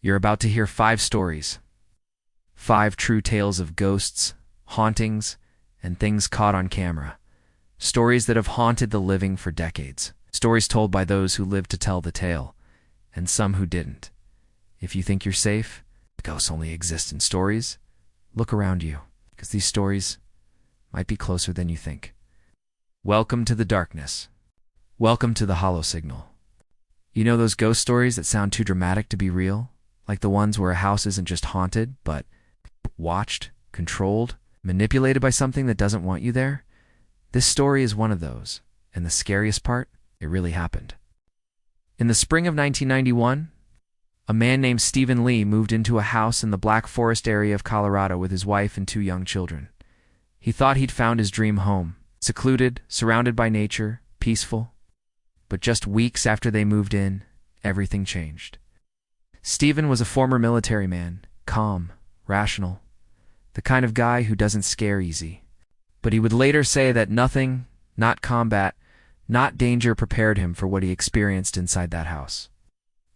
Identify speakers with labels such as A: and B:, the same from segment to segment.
A: You're about to hear 5 stories. 5 true tales of ghosts, hauntings, and things caught on camera. Stories that have haunted the living for decades. Stories told by those who lived to tell the tale, and some who didn't. If you think you're safe, ghosts only exist in stories, look around you, because these stories might be closer than you think. Welcome to the darkness. Welcome to the hollow signal. You know those ghost stories that sound too dramatic to be real? Like the ones where a house isn't just haunted, but watched, controlled, manipulated by something that doesn't want you there? This story is one of those, and the scariest part, it really happened. In the spring of 1991, a man named Stephen Lee moved into a house in the Black Forest area of Colorado with his wife and 2 young children. He thought he'd found his dream home, secluded, surrounded by nature, peaceful. But just weeks after they moved in, everything changed. Stephen was a former military man, calm, rational, the kind of guy who doesn't scare easy. But he would later say that nothing, not combat, not danger prepared him for what he experienced inside that house.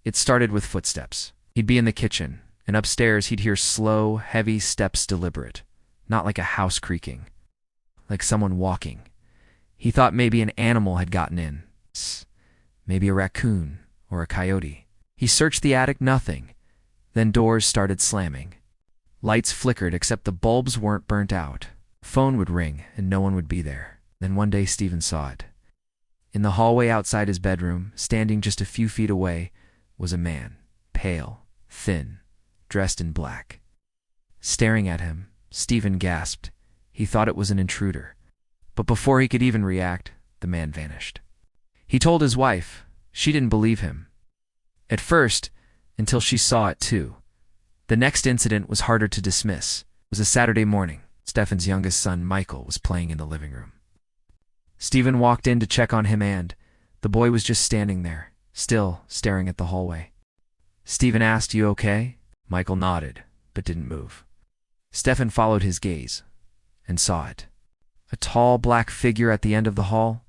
A: It started with footsteps. He'd be in the kitchen, and upstairs he'd hear slow, heavy steps, deliberate, not like a house creaking, like someone walking. He thought maybe an animal had gotten in, maybe a raccoon or a coyote. He searched the attic, nothing. Then doors started slamming. Lights flickered except the bulbs weren't burnt out. Phone would ring and no one would be there. Then one day Stephen saw it. In the hallway outside his bedroom, standing just a few feet away, was a man, pale, thin, dressed in black. Staring at him, Stephen gasped. He thought it was an intruder. But before he could even react, the man vanished. He told his wife. She didn't believe him. At first, until she saw it too. The next incident was harder to dismiss. It was a Saturday morning. Stefan's youngest son, Michael, was playing in the living room. Stephen walked in to check on him and the boy was just standing there, still staring at the hallway. Stephen asked, "You okay?" Michael nodded, but didn't move. Stefan followed his gaze and saw it. A tall black figure at the end of the hall,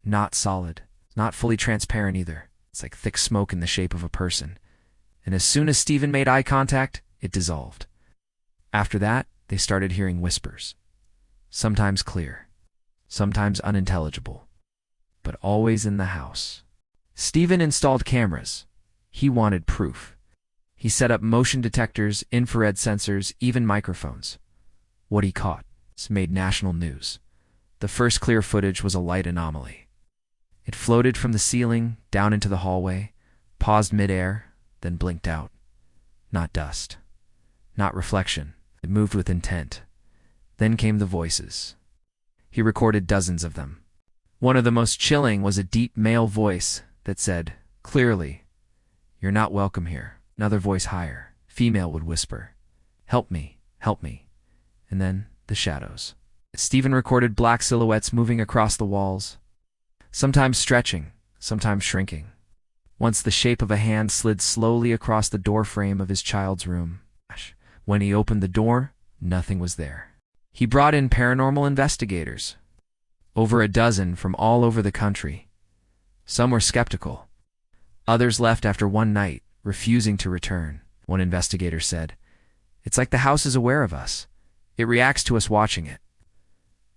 A: not solid, not fully transparent either. It's like thick smoke in the shape of a person. And as soon as Stephen made eye contact, it dissolved. After that, they started hearing whispers. Sometimes clear, sometimes unintelligible, but always in the house. Stephen installed cameras. He wanted proof. He set up motion detectors, infrared sensors, even microphones. What he caught made national news. The first clear footage was a light anomaly. It floated from the ceiling down into the hallway, paused midair, then blinked out. Not dust, not reflection. It moved with intent. Then came the voices. He recorded dozens of them. One of the most chilling was a deep male voice that said, clearly, "You're not welcome here." Another voice higher, female, would whisper, "Help me, help me." And then the shadows. Stephen recorded black silhouettes moving across the walls, sometimes stretching, sometimes shrinking. Once the shape of a hand slid slowly across the doorframe of his child's room. When he opened the door, nothing was there. He brought in paranormal investigators, over a dozen from all over the country. Some were skeptical. Others left after one night, refusing to return. One investigator said, "It's like the house is aware of us. It reacts to us watching it."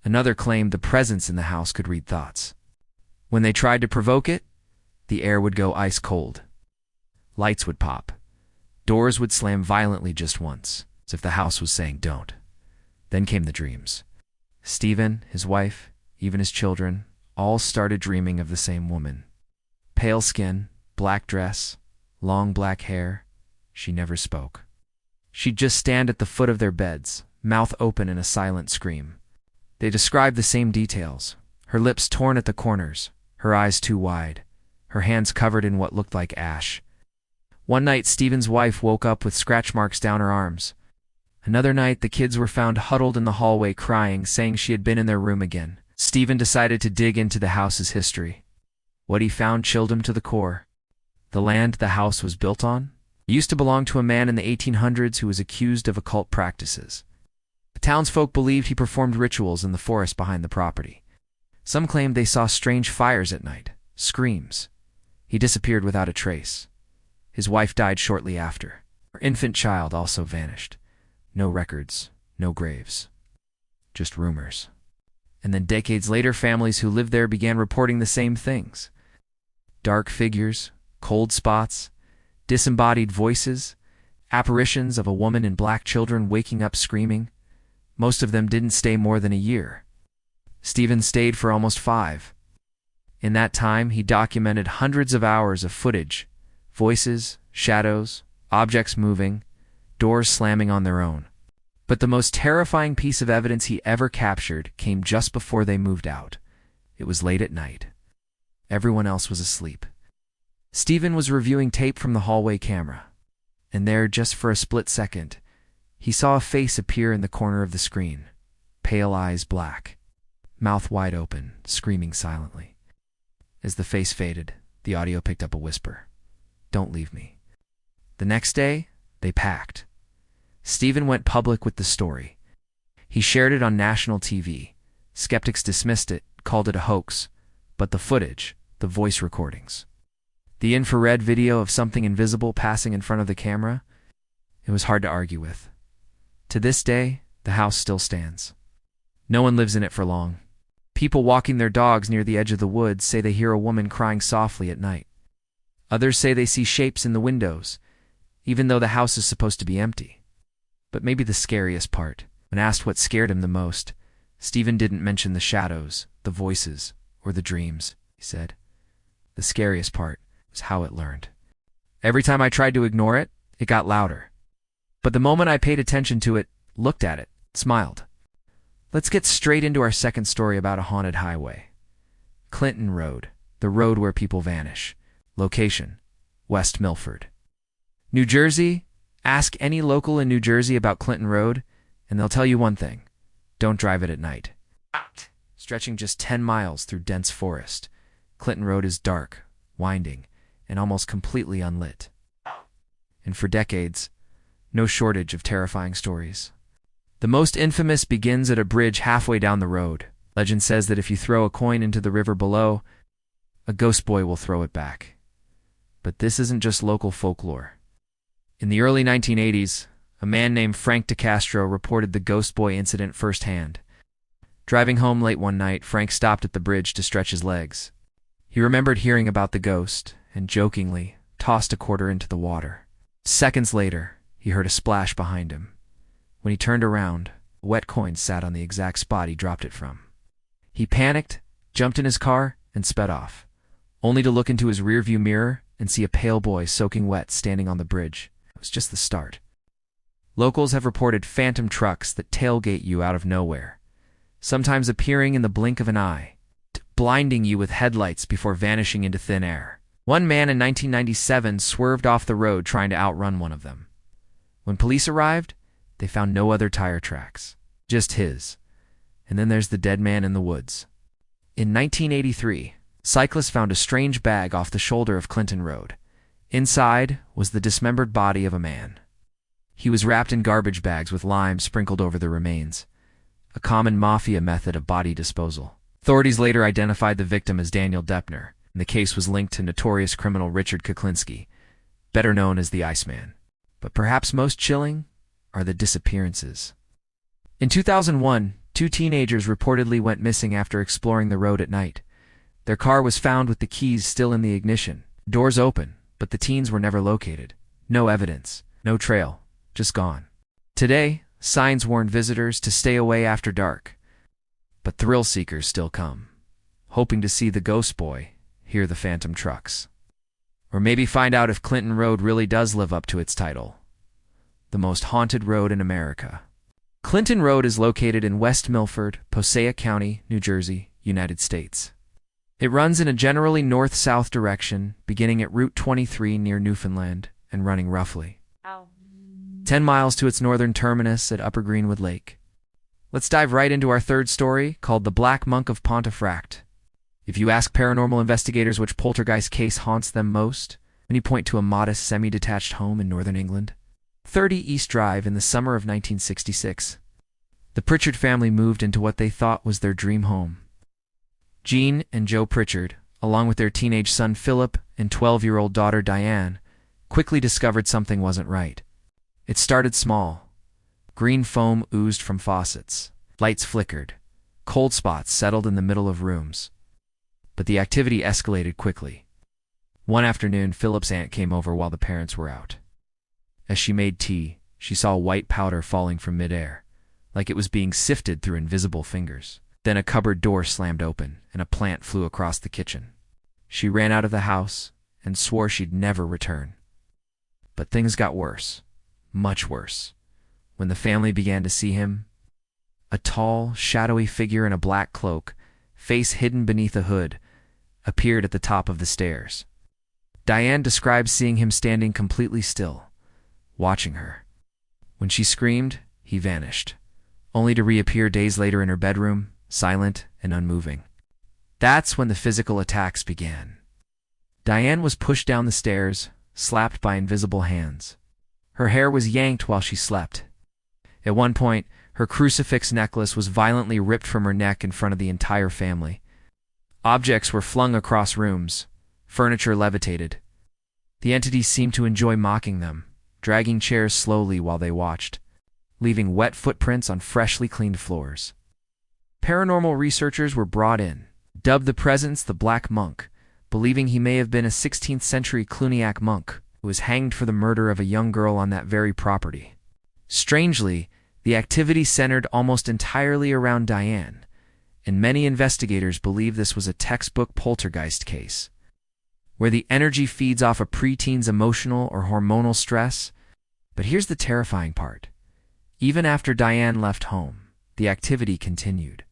A: Another claimed the presence in the house could read thoughts. When they tried to provoke it, the air would go ice cold. Lights would pop. Doors would slam violently just once, as if the house was saying don't. Then came the dreams. Stephen, his wife, even his children, all started dreaming of the same woman. Pale skin, black dress, long black hair. She never spoke. She'd just stand at the foot of their beds, mouth open in a silent scream. They described the same details. Her lips torn at the corners, her eyes too wide, her hands covered in what looked like ash. One night, Stephen's wife woke up with scratch marks down her arms. Another night, the kids were found huddled in the hallway crying, saying she had been in their room again. Stephen decided to dig into the house's history. What he found chilled him to the core. The land the house was built on used to belong to a man in the 1800s who was accused of occult practices. The townsfolk believed he performed rituals in the forest behind the property. Some claimed they saw strange fires at night, screams. He disappeared without a trace. His wife died shortly after. Her infant child also vanished. No records, no graves, just rumors. And then decades later, families who lived there began reporting the same things. Dark figures, cold spots, disembodied voices, apparitions of a woman and black children waking up screaming. Most of them didn't stay more than a year. Stephen stayed for almost 5. In that time, he documented hundreds of hours of footage, voices, shadows, objects moving, doors slamming on their own. But the most terrifying piece of evidence he ever captured came just before they moved out. It was late at night. Everyone else was asleep. Stephen was reviewing tape from the hallway camera, and there, just for a split second, he saw a face appear in the corner of the screen, pale eyes black, mouth wide open, screaming silently. As the face faded, the audio picked up a whisper. "Don't leave me." The next day, they packed. Stephen went public with the story. He shared it on national TV. Skeptics dismissed it, called it a hoax, but the footage, the voice recordings, the infrared video of something invisible passing in front of the camera, it was hard to argue with. To this day, the house still stands. No one lives in it for long. People walking their dogs near the edge of the woods say they hear a woman crying softly at night. Others say they see shapes in the windows, even though the house is supposed to be empty. But maybe the scariest part, when asked what scared him the most, Stephen didn't mention the shadows, the voices, or the dreams. He said, "The scariest part was how it learned. Every time I tried to ignore it, it got louder. But the moment I paid attention to it, looked at it, smiled." Let's get straight into our second story about a haunted highway. Clinton Road, the road where people vanish. Location, West Milford, New Jersey. Ask any local in New Jersey about Clinton Road, and they'll tell you one thing: don't drive it at night. Stretching just 10 miles through dense forest, Clinton Road is dark, winding, and almost completely unlit. And for decades, no shortage of terrifying stories. The most infamous begins at a bridge halfway down the road. Legend says that if you throw a coin into the river below, a ghost boy will throw it back. But this isn't just local folklore. In the early 1980s, a man named Frank DeCastro reported the ghost boy incident firsthand. Driving home late one night, Frank stopped at the bridge to stretch his legs. He remembered hearing about the ghost and jokingly tossed a quarter into the water. Seconds later, he heard a splash behind him. When he turned around, a wet coin sat on the exact spot he dropped it from. He panicked, jumped in his car, and sped off, only to look into his rearview mirror and see a pale boy soaking wet standing on the bridge. It was just the start. Locals have reported phantom trucks that tailgate you out of nowhere, sometimes appearing in the blink of an eye, blinding you with headlights before vanishing into thin air. One man in 1997 swerved off the road trying to outrun one of them. When police arrived, they found no other tire tracks, just his. And then there's the dead man in the woods. In 1983, cyclists found a strange bag off the shoulder of Clinton Road. Inside was the dismembered body of a man. He was wrapped in garbage bags with lime sprinkled over the remains, a common mafia method of body disposal. Authorities later identified the victim as Daniel Deppner, and the case was linked to notorious criminal Richard Kuklinski, better known as the Iceman. But perhaps most chilling are the disappearances. In 2001, 2 teenagers reportedly went missing after exploring the road at night. Their car was found with the keys still in the ignition, doors open, but the teens were never located. No evidence, no trail, just gone. Today, signs warn visitors to stay away after dark. But thrill seekers still come, hoping to see the ghost boy, hear the phantom trucks. Or maybe find out if Clinton Road really does live up to its title, the most haunted road in America. Clinton Road is located in West Milford, Passaic County, New Jersey, United States. It runs in a generally north-south direction, beginning at Route 23 near Newfoundland and running roughly 10 miles to its northern terminus at Upper Greenwood Lake. Let's dive right into our third story, called The Black Monk of Pontefract. If you ask paranormal investigators which poltergeist case haunts them most, many point to a modest semi-detached home in northern England. 30 East Drive in the summer of 1966. The Pritchard family moved into what they thought was their dream home. Jean and Joe Pritchard, along with their teenage son Philip and 12-year-old daughter Diane, quickly discovered something wasn't right. It started small. Green foam oozed from faucets. Lights flickered. Cold spots settled in the middle of rooms. But the activity escalated quickly. One afternoon, Philip's aunt came over while the parents were out. As she made tea, she saw white powder falling from midair, like it was being sifted through invisible fingers. Then a cupboard door slammed open, and a plant flew across the kitchen. She ran out of the house and swore she'd never return. But things got worse, much worse, when the family began to see him. A tall, shadowy figure in a black cloak, face hidden beneath a hood, appeared at the top of the stairs. Diane described seeing him standing completely still, watching her. When she screamed, he vanished, only to reappear days later in her bedroom, silent and unmoving. That's when the physical attacks began. Diane was pushed down the stairs, slapped by invisible hands. Her hair was yanked while she slept. At one point, her crucifix necklace was violently ripped from her neck in front of the entire family. Objects were flung across rooms. Furniture levitated. The entities seemed to enjoy mocking them, dragging chairs slowly while they watched, leaving wet footprints on freshly cleaned floors. Paranormal researchers were brought in, dubbed the presence the Black Monk, believing he may have been a 16th century Cluniac monk who was hanged for the murder of a young girl on that very property. Strangely, the activity centered almost entirely around Diane, and many investigators believe this was a textbook poltergeist case, where the energy feeds off a preteen's emotional or hormonal stress. But here's the terrifying part. Even after Diane left home, the activity continued.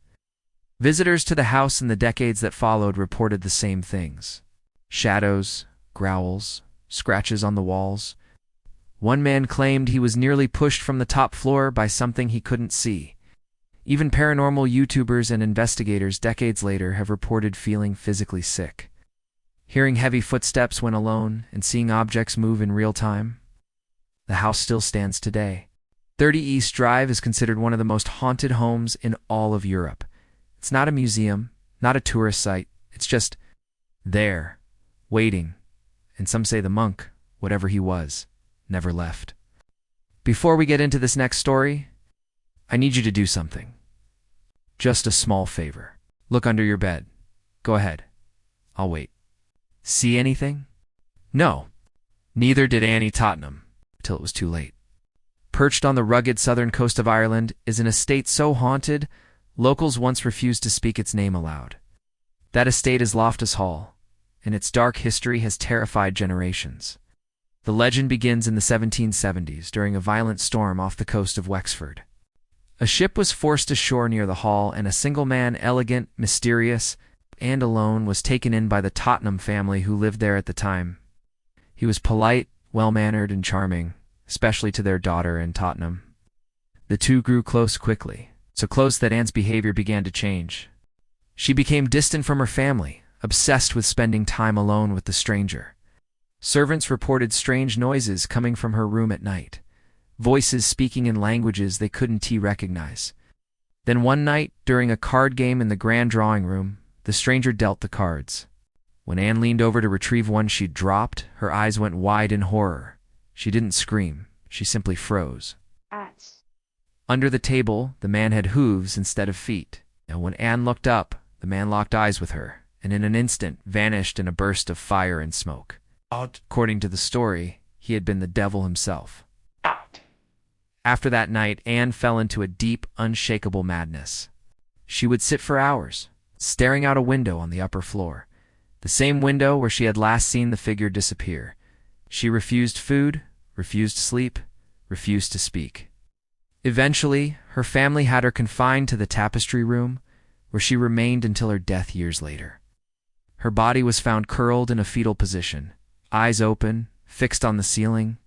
A: Visitors to the house in the decades that followed reported the same things. Shadows, growls, scratches on the walls. One man claimed he was nearly pushed from the top floor by something he couldn't see. Even paranormal YouTubers and investigators decades later have reported feeling physically sick, hearing heavy footsteps when alone, and seeing objects move in real time. The house still stands today. 30 East Drive is considered one of the most haunted homes in all of Europe. It's not a museum, not a tourist site. It's just there, waiting. And some say the monk, whatever he was, never left. Before we get into this next story, I need you to do something. Just a small favor. Look under your bed. Go ahead. I'll wait. See anything? No. Neither did Annie Tottenham, till it was too late. Perched on the rugged southern coast of Ireland is an estate so haunted, locals once refused to speak its name aloud. That estate is Loftus Hall, and its dark history has terrified generations. The legend begins in the 1770s during a violent storm off the coast of Wexford. A ship was forced ashore near the hall, and a single man, elegant, mysterious, and alone, was taken in by the Tottenham family who lived there at the time. He was polite, well-mannered, and charming, especially to their daughter and Tottenham. The two grew close quickly, so close that Anne's behavior began to change. She became distant from her family, obsessed with spending time alone with the stranger. Servants reported strange noises coming from her room at night, voices speaking in languages they couldn't recognize. Then one night, during a card game in the grand drawing room, the stranger dealt the cards. When Anne leaned over to retrieve one she'd dropped, her eyes went wide in horror. She didn't scream. She simply froze.
B: Ats.
A: Under the table, the man had hooves instead of feet. And when Anne looked up, the man locked eyes with her, and in an instant vanished in a burst of fire and smoke. According to the story, he had been the devil himself.
B: Out.
A: After that night, Anne fell into a deep, unshakable madness. She would sit for hours, staring out a window on the upper floor, the same window where she had last seen the figure disappear. She refused food, refused sleep, refused to speak. Eventually, her family had her confined to the tapestry room, where she remained until her death years later. Her body was found curled in a fetal position, eyes open, fixed on the ceiling.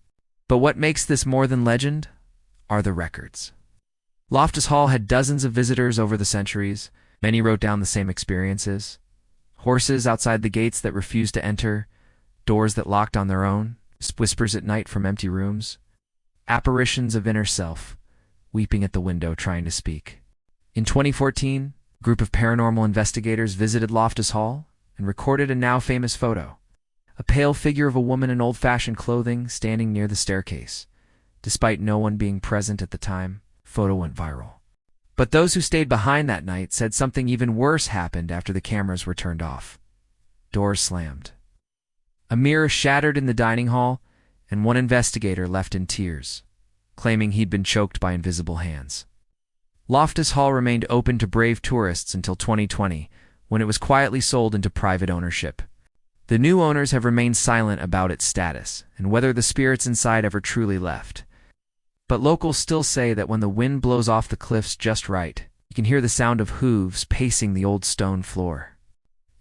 A: But what makes this more than legend are the records. Loftus Hall had dozens of visitors over the centuries. Many wrote down the same experiences. Horses outside the gates that refused to enter, doors that locked on their own, whispers at night from empty rooms, apparitions of inner self, weeping at the window trying to speak. In 2014, a group of paranormal investigators visited Loftus Hall and recorded a now famous photo. A pale figure of a woman in old-fashioned clothing standing near the staircase, Despite no one being present at the time, photo went viral. But those who stayed behind that night said something even worse happened after the cameras were turned off. Doors slammed. A mirror shattered in the dining hall, and one investigator left in tears, claiming he'd been choked by invisible hands. Loftus Hall remained open to brave tourists until 2020, when it was quietly sold into private ownership. The new owners have remained silent about its status and whether the spirits inside ever truly left. But locals still say that when the wind blows off the cliffs just right, you can hear the sound of hooves pacing the old stone floor.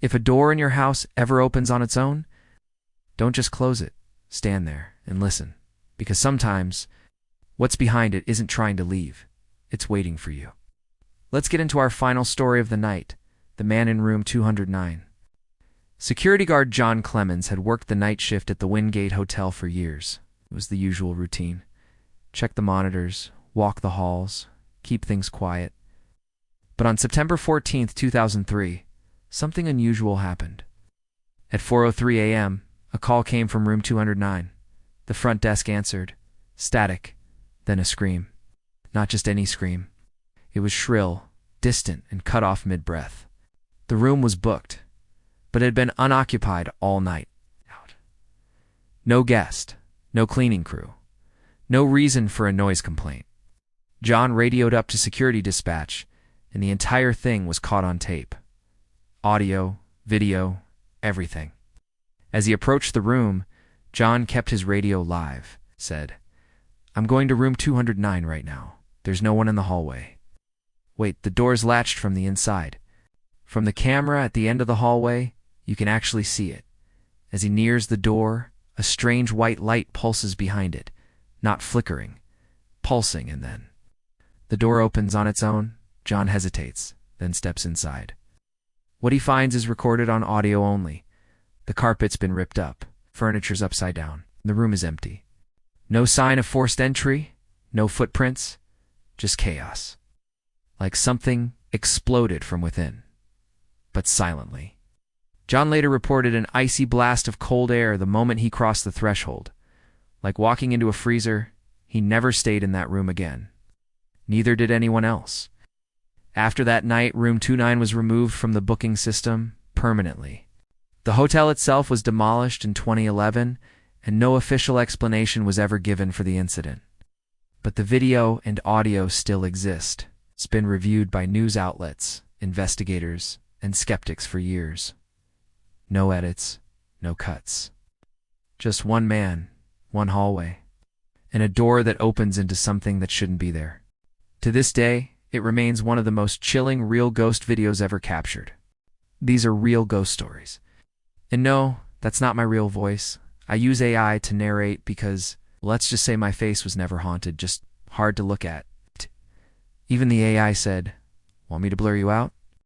A: If a door in your house ever opens on its own, don't just close it. Stand there and listen, because sometimes what's behind it isn't trying to leave. It's waiting for you. Let's get into our final story of the night, the man in room 209. Security guard John Clemens had worked the night shift at the Wingate Hotel for years. It was the usual routine. Check the monitors, walk the halls, keep things quiet. But on September 14th, 2003, something unusual happened. At 4:03 a.m., a call came from room 209. The front desk answered. Static, then a scream. Not just any scream. It was shrill, distant, and cut off mid-breath. The room was booked, but it had been unoccupied all night. No guest, no cleaning crew, no reason for a noise complaint. John radioed up to security dispatch, and the entire thing was caught on tape. Audio, video, everything. As he approached the room, John kept his radio live, said, "I'm going to room 209 right now. There's no one in the hallway." Wait, the door's latched from the inside. From the camera at the end of the hallway, you can actually see it. As he nears the door, a strange white light pulses behind it, not flickering, pulsing, and then the door opens on its own. John hesitates, then steps inside. What he finds is recorded on audio only. The carpet's been ripped up, furniture's upside down, and the room is empty. No sign of forced entry, no footprints, just chaos. Like something exploded from within, but silently. John later reported an icy blast of cold air the moment he crossed the threshold. Like walking into a freezer, he never stayed in that room again. Neither did anyone else. After that night, room 29 was removed from the booking system permanently. The hotel itself was demolished in 2011, and no official explanation was ever given for the incident. But the video and audio still exist. It's been reviewed by news outlets, investigators, and skeptics for years. No edits, no cuts. Just one man, one hallway, and a door that opens into something that shouldn't be there. To this day, it remains one of the most chilling real ghost videos ever captured. These are real ghost stories. And no, that's not my real voice. I use AI to narrate because, let's just say my face was never haunted, just hard to look at. Even the AI said, "Want me to blur you out?"